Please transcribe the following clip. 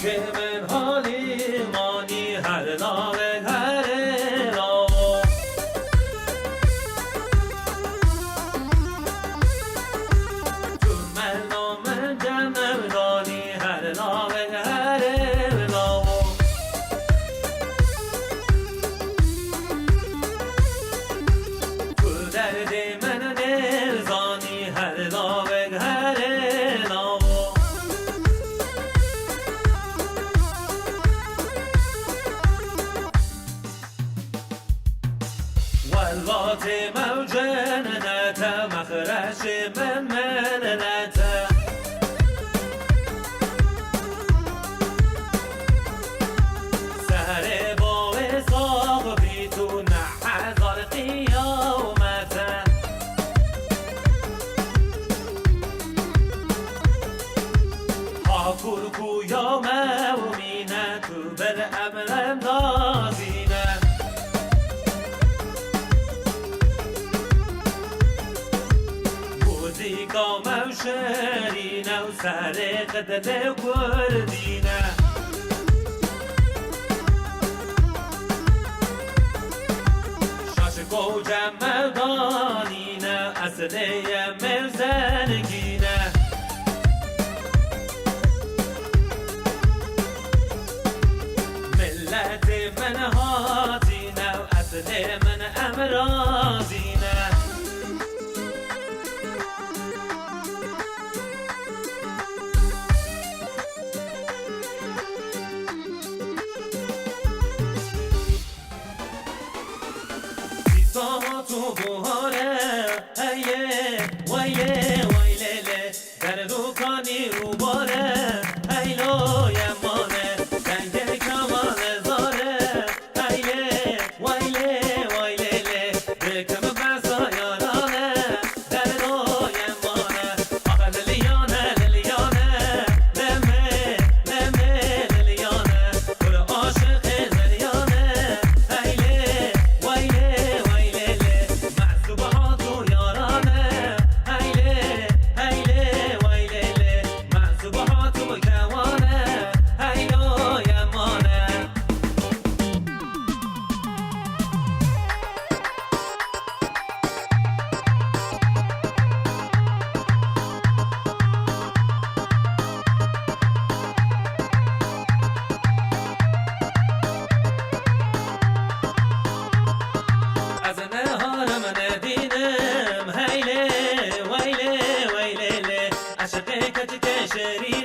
که من حالی مانی هر ناوه هر ناو تو من نام جنم دانی هر ناوه هر ناو تو درد من نرزانی هر ناوه هر ناو والوات موجن نتا مخرج من نتا سهر با ساق بیتون حزار قیامتا حاکور کویا مومینه تو بر امرم نازینه موسیقا موشرینه و سر قدد کردینه شاش گوجم مردانینه اصله مرزنگینه ملت من هاتینه و اصله من امرازینه تو بهاره هیه ویه ویلله در دوکانی رو باره هیلو یمانه جنگ کمان زاره هیه ویله ویلله بکم بسا یارانه در دو یمانه آقا لیلیانه لیلیانه لمه لمه لیلیانه پر عاشق زلیانه هیله ویله عشقك تكشري